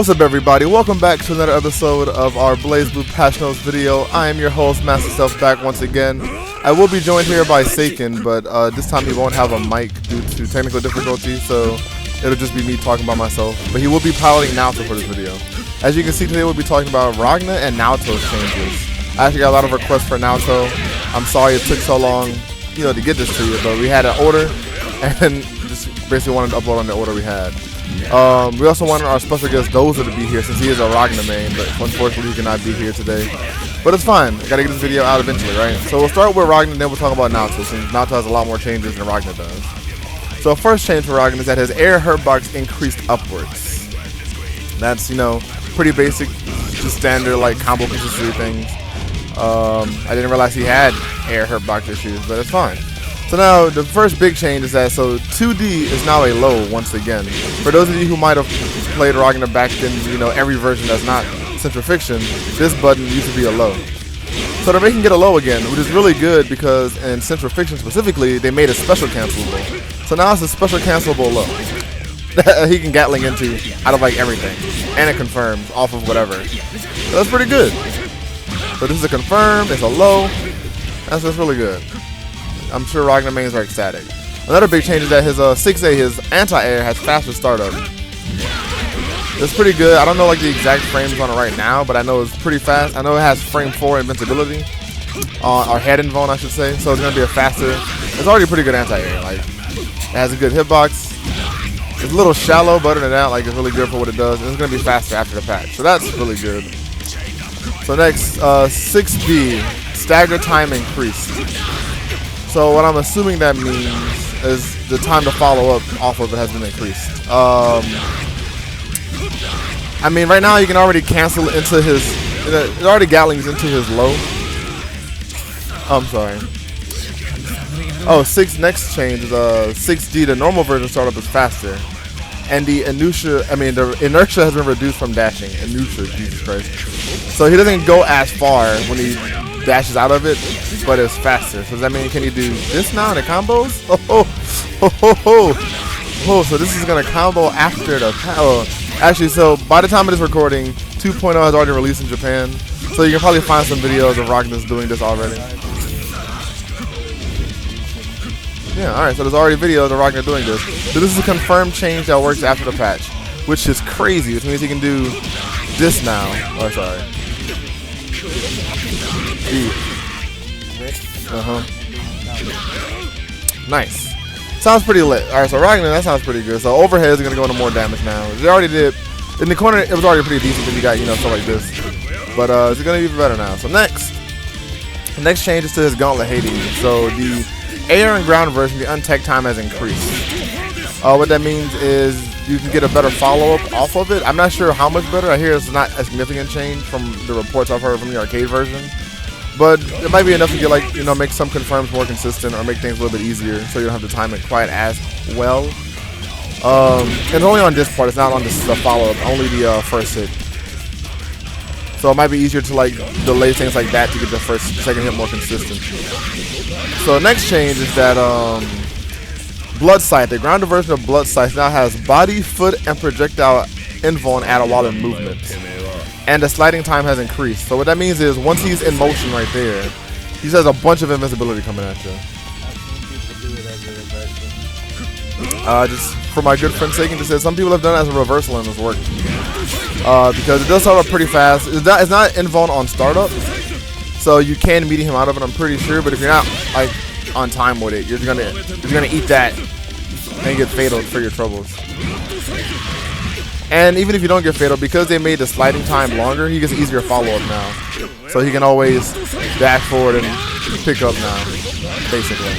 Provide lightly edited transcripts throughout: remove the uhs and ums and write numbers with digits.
What's up, everybody? Welcome back to another episode of our Blazblue Passionals video. I am your host, MastaStef, back once again. I will be joined here by Saken, but this time he won't have a mic due to technical difficulties, so it'll just be me talking by myself. But he will be piloting Naoto for this video. As you can see today, we'll be talking about Ragna and Naoto's changes. I actually got a lot of requests for Naoto. I'm sorry it took so long, to get this to you, but we had an order, and just basically wanted to upload on the order we had. We also wanted our special guest Dozer to be here since he is a Ragna main, but unfortunately he cannot be here today. But it's fine. I gotta get this video out eventually, right? So we'll start with Ragna, then we'll talk about Naoto, since Naoto has a lot more changes than Ragna does. So first change for Ragna is that his air hurt box increased upwards. That's, pretty basic, just standard like combo consistency things. I didn't realize he had air hurt box issues, but it's fine. So now the first big change is that 2D is now a low once again. For those of you who might have played Ragna back in every version that's not Central Fiction, this button used to be a low. So they're making it a low again, which is really good because in Central Fiction specifically, they made a special cancelable. So now it's a special cancelable low that he can Gatling into out of like everything, and it confirms off of whatever. So that's pretty good. So this is a confirm, it's a low. That's really good. I'm sure Ragna mains are ecstatic. Another big change is that his 6A, his anti-air, has faster startup. It's pretty good. I don't know the exact frames on it right now, but I know it's pretty fast. I know it has frame 4 invincibility, or head invuln I should say. So it's gonna be a faster. It's already a pretty good anti-air. It has a good hitbox. It's a little shallow, but other than that, it's really good for what it does. And it's gonna be faster after the patch, so that's really good. So next, 6B, stagger time increased. So what I'm assuming that means is the time to follow up off of it has been increased. I mean, right now you can already cancel into his, it already Gatlings into his low. I'm sorry. Oh, next change is 6D, the normal version startup is faster. And the inertia has been reduced from dashing. Inertia, Jesus Christ. So he doesn't go as far when he dashes out of it, but it's faster. So does that mean can you do this now in the combos? So this is gonna combo after the actually, so by the time of this recording, 2.0 has already released in Japan, so you can probably find some videos of Ragna's doing this already. Yeah, alright, so there's already videos of Ragna doing this. So this is a confirmed change that works after the patch, which is crazy, which means you can do this now. Oh, sorry. Nice. Sounds pretty lit. Alright, so Ragna, that sounds pretty good. So overhead is going to go into more damage now. They already did. In the corner, it was already pretty decent when you got, stuff like this. But it's going to be even better now. So next. The next change is to his Gauntlet Hades. So the air and ground version, the untech time has increased. What that means is you can get a better follow-up off of it. I'm not sure how much better. I hear it's not a significant change from the reports I've heard from the arcade version. But it might be enough to get make some confirms more consistent or make things a little bit easier so you don't have to time it quite as well. It's only on this part, it's not on the follow-up, only the first hit. So it might be easier to delay things like that to get the second hit more consistent. So the next change is that Blood Sight, the grounded version of Blood Sight now has body, foot, and projectile invuln added while in movement. And the sliding time has increased. So what that means is once he's in motion right there, he has a bunch of invincibility coming at you. Just for my good friend's sake, just said some people have done it as a reversal and it's worked. Because it does start up pretty fast. It's not invuln on startup, so you can meet him out of it, I'm pretty sure. But if you're not on time with it, you're gonna eat that and get fatal for your troubles. And even if you don't get fatal, because they made the sliding time longer, he gets easier follow-up now. So he can always dash forward and pick up now, basically.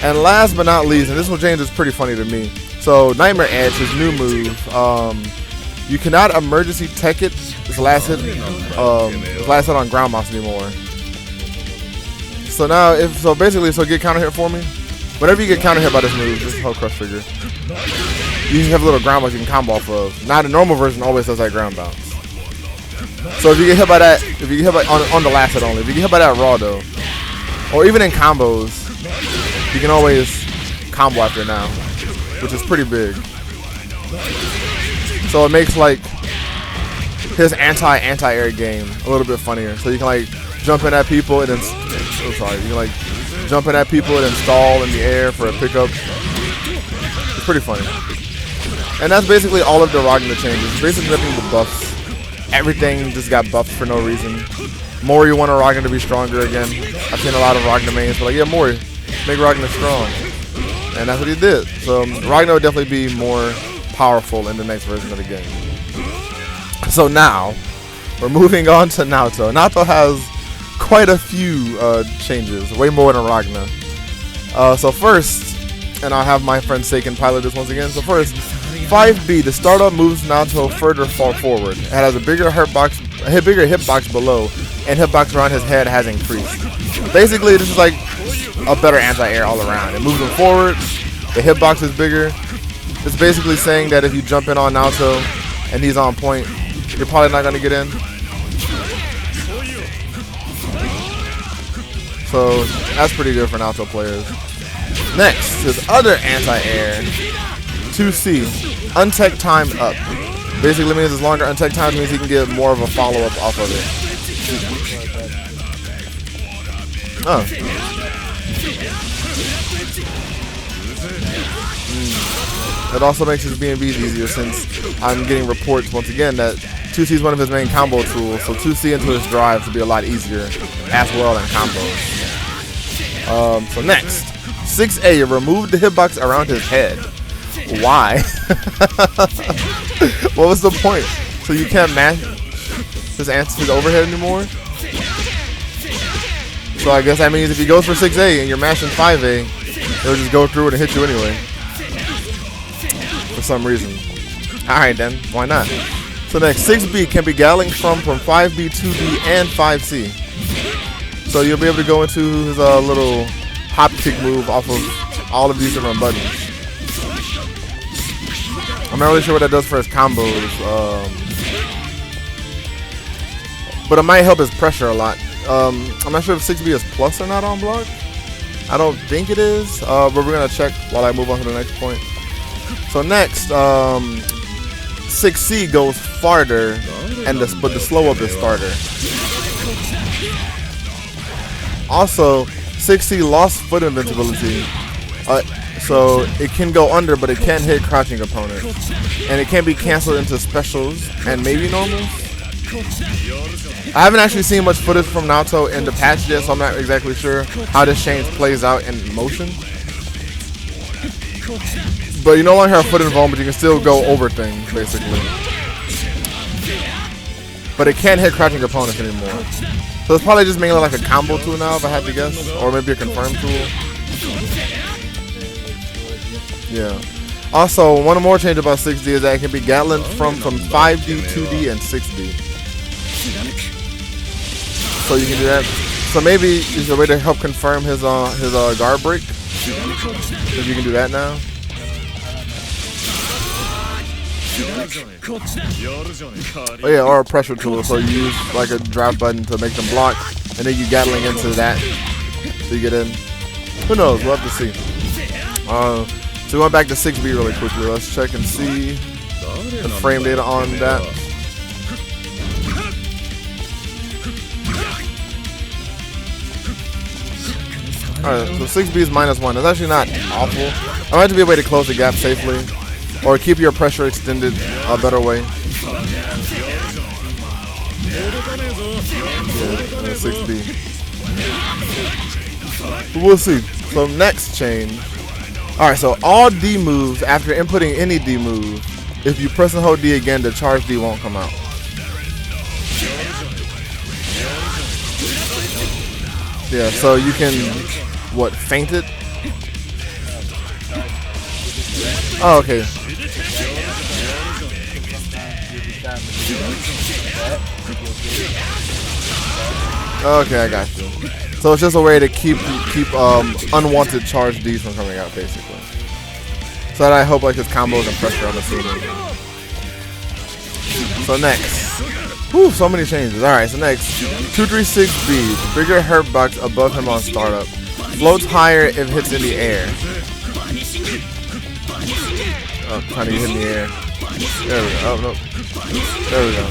And last but not least, and this one change is pretty funny to me. So Nightmare Edge, his new move, you cannot emergency tech it. His last hit on ground mouse anymore. So now, basically, get counter hit for me. Whenever you get counter hit by this move, this is how crush figure. You have a little ground bounce you can combo off of. Now the normal version always does that ground bounce. So if you get hit by that, on the last hit only, if you get hit by that raw though, or even in combos, you can always combo after now, which is pretty big. So it makes like his anti-air game a little bit funnier. So you can like jump in at people and then you can like jump in at people and then stall in the air for a pickup. It's pretty funny. And that's basically all of the Ragna changes. Basically nothing but buffs. Everything just got buffed for no reason. Mori wanted Ragna to be stronger again. I've seen a lot of Ragna mains, but like, yeah, Mori, make Ragna strong. And that's what he did. So Ragna would definitely be more powerful in the next version of the game. So now, we're moving on to Naoto. Naoto has quite a few changes, way more than Ragna. So first, and I'll have my friend Seiken pilot this once again. So first, 5B, the startup moves Naoto further forward. It has a bigger hitbox below, and hitbox around his head has increased. Basically, this is like a better anti-air all around. It moves him forward, the hitbox is bigger. It's basically saying that if you jump in on Naoto and he's on point, you're probably not going to get in. So that's pretty good for Naoto players. Next, his other anti-air, 2C, untech time up. Basically means as longer untech time means he can get more of a follow-up off of it. Oh. It also makes his B&Bs easier since I'm getting reports once again that 2C is one of his main combo tools, so 2C into his drive to be a lot easier as well than combos. So next, 6A, remove the hitbox around his head. Why? What was the point? So you can't match his overhead anymore? So I guess that means if he goes for 6A and you're mashing 5A, it'll just go through it and hit you anyway. For some reason. Alright then, why not? So next, 6B can be Gatling from 5B, 2B, and 5C. So you'll be able to go into his little hop kick move off of all of these different buttons. I'm not really sure what that does for his combos, but it might help his pressure a lot. I'm not sure if 6B is plus or not on block. I don't think it is, but we're gonna check while I move on to the next point. So next, 6C goes farther, but the slow up is starter. Also, 6C lost foot invincibility, so it can go under, but it can't hit crouching opponents, and it can be canceled into specials and maybe normals. I haven't actually seen much footage from Naoto in the patch yet, so I'm not exactly sure how this change plays out in motion. But you no longer have foot involvement, but you can still go over things, basically. But it can't hit crouching opponents anymore. So it's probably just mainly like a combo tool now, if I had to guess. Or maybe a confirm tool. Yeah. Also, one more change about 6D is that it can be Gatling from 5D, 2D, and 6D. So you can do that. So maybe is a way to help confirm his guard break. If you can do that now. Oh yeah, or a pressure tool, so you use like a drop button to make them block, and then you Gatling into that, so you get in. Who knows, we'll have to see. So we went back to 6B really quickly. Let's check and see the frame data on that. Alright, so 6B is -1. That's actually not awful. There might have to be a way to close the gap safely, or keep your pressure extended a better way. Yeah, 6B. But we'll see. So next change. Alright, so all D moves after inputting any D move, if you press and hold D again, the charge D won't come out. Yeah, so you can, what, feint it? Oh, okay. Okay, I got you. So it's just a way to keep unwanted charge Ds from coming out, basically. So that I hope like his combos and pressure on the ceiling. So next, whew, so many changes. All right, so next, 236B, bigger hurt box above him on startup, floats higher if hits in the air. Oh, trying to get hit in the air. There we go. Oh, no. There we go.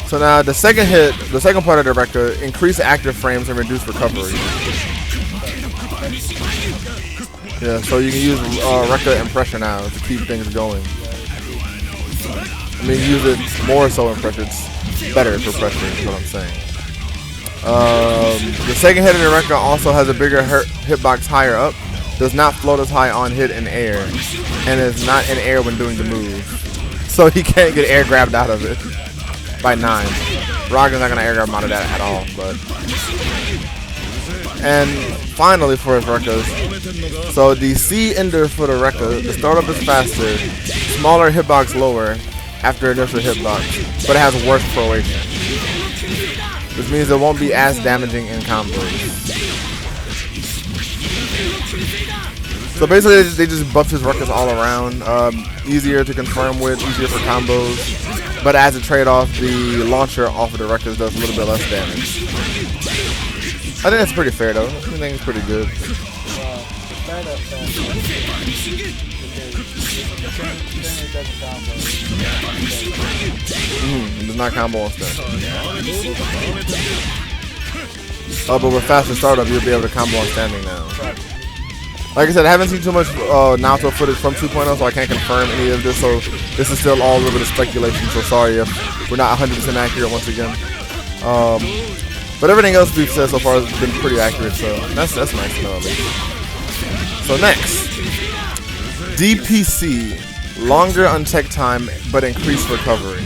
So now the second hit, the second part of the Rekka, increase active frames and reduce recovery. Yeah, so you can use Rekka and pressure now to keep things going. I mean, use it more so in pressure. It's better for pressure, is what I'm saying. The second hit in the Rekka also has a bigger hitbox higher up, does not float as high on hit in air, and is not in air when doing the move. So he can't get air grabbed out of it by 9. Ragna's not going to air grab him out of that at all. And finally for his Rekkas, so the C ender for the Rekka, the startup is faster, smaller hitbox lower after initial hitbox, but it has worse proration. Which means it won't be as damaging in combos. So basically they just buffed his Rekkas all around. Easier to confirm with, easier for combos. But as a trade-off, the launcher off of the Rekkas does a little bit less damage. I think that's pretty fair though. I think it's pretty good. It does not combo on stun. Oh, but with faster startup, you'll be able to combo on standing now. Like I said, I haven't seen too much Naoto footage from 2.0, so I can't confirm any of this. So this is still all a little bit of speculation. So sorry if we're not 100% accurate once again. But everything else we've said so far has been pretty accurate. So that's nice to know at least. So next, DPC, longer untech time but increased recovery.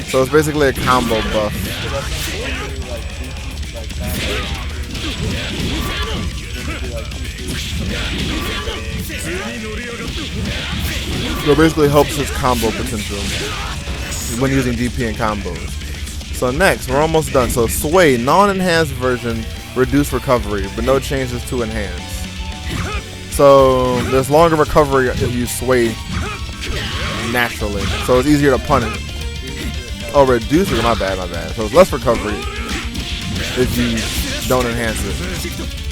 So it's basically a combo buff. So it basically helps his combo potential when using DP and combos. So next, we're almost done. So Sway, non-enhanced version, reduce recovery, but no changes to enhance. So there's longer recovery if you Sway naturally. So it's easier to punish. Oh, reduce it, my bad. So it's less recovery if you don't enhance it.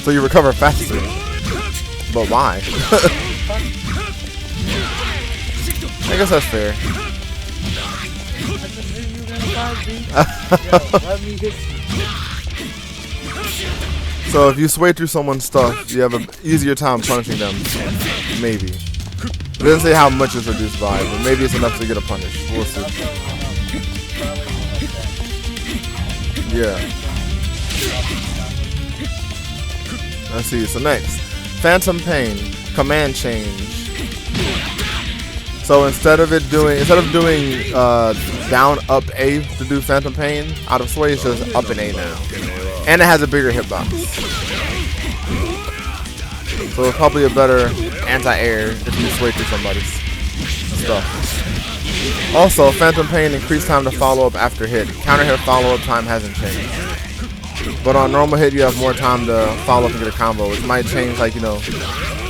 So you recover faster. But why? I guess that's fair. So if you sway through someone's stuff, you have an easier time punishing them. Maybe. It doesn't say how much it's reduced by, but maybe it's enough to get a punish. We'll see. Yeah. Let's see. So next, Phantom Pain, command change. So instead of doing down up A to do Phantom Pain out of Sway, it's just up and A now, and it has a bigger hitbox. So it's probably a better anti-air if you sway through somebody's stuff. Also, Phantom Pain increased time to follow up after hit. Counter hit follow up time hasn't changed. But on normal hit, you have more time to follow up and get a combo, which might change, like, you know,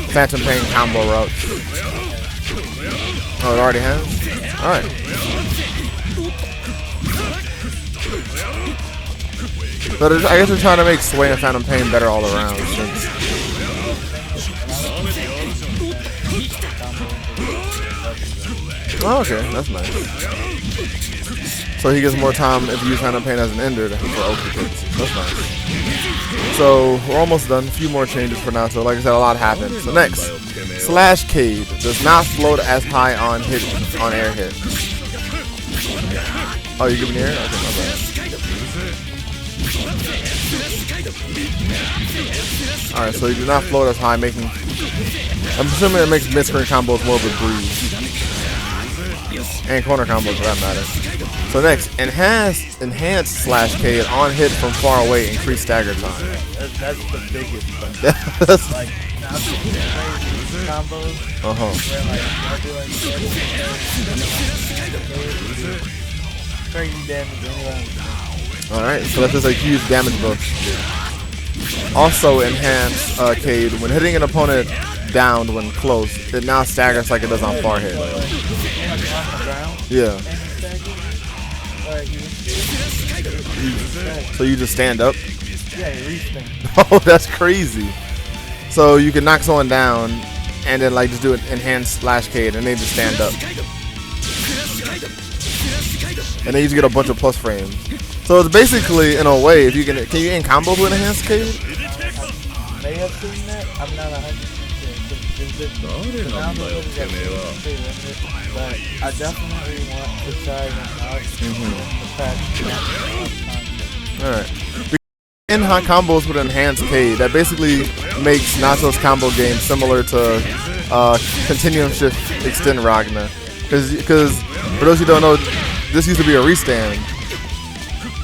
Phantom Pain combo routes. Oh, it already has? Alright. But I guess they're trying to make Sway and Phantom Pain better all around. Oh, okay, that's nice. So he gets more time if you use Phantom Pain as an ender for OP purposes. That's nice. So we're almost done. A few more changes for now. So like I said, a lot happened. So next, Slash Cade does not float as high on air hit. Oh, you giving the air? Okay, my bad. Alright, so you do not float as high, making. I'm assuming it makes mid-screen combos more of a breeze. And corner combos for that matter. So next, enhanced Slash Cade on hit from far away, increased stagger time. That's the biggest thing. That's like, now combos. Uh-huh. Where, like, I'll do like crazy damage anyway. Alright, so that's just a huge damage buff. Also enhanced Cade, when hitting an opponent down when close, it now staggers like it does on far hit. Yeah. So you just stand up? Yeah, you reach things. Oh, that's crazy. So So you can knock someone down and then like just do an enhanced slash cade and they just stand up. And then you just get a bunch of plus frames. So it's basically, in a way, if you can you end combos with enhanced cade? I may have seen that. I'm not 100%. But I definitely want to try them out. Alright. In hot combos with enhanced cade, that basically makes Naoto's combo game similar to Continuum Shift Extend Ragna. Because for those who don't know, this used to be a restand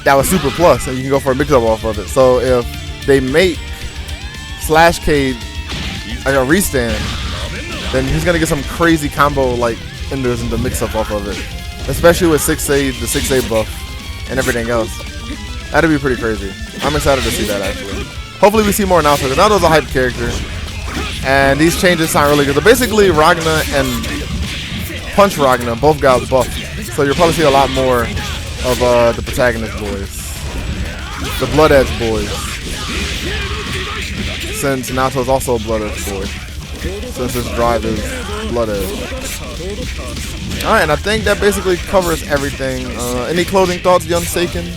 that was super plus, and you can go for a mix-up off of it. So if they make slash cade like a restand, then he's gonna get some crazy combo like enders in the mix-up off of it. Especially with 6A, the 6A buff, and everything else. That'd be pretty crazy. I'm excited to see that actually. Hopefully we see more Naoto, because Naoto's a hype character. And these changes sound really good. So basically Ragna and Punch Ragna both got buffed. So you'll probably see a lot more of the protagonist boys. The Blood Edge boys. Since Naoto's also a Blood Edge boy. Since his drive is Blood Edge. Alright, and I think that basically covers everything. Any closing thoughts, young Seiken?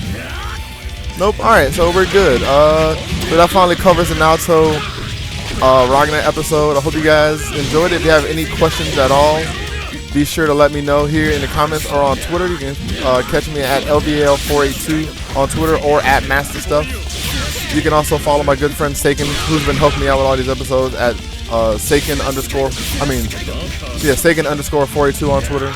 Nope. Alright, so we're good. So that finally covers the Naoto Ragna episode. I hope you guys enjoyed it. If you have any questions at all, be sure to let me know here in the comments or on Twitter. You can catch me at LVL482 on Twitter or at MastaStef. You can also follow my good friend Seiken, who's been helping me out with all these episodes, at Seiken_482 on Twitter.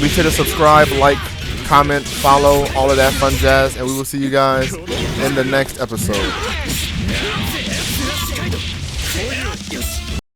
Be sure to subscribe, like, comment, follow, all of that fun jazz, and we will see you guys in the next episode.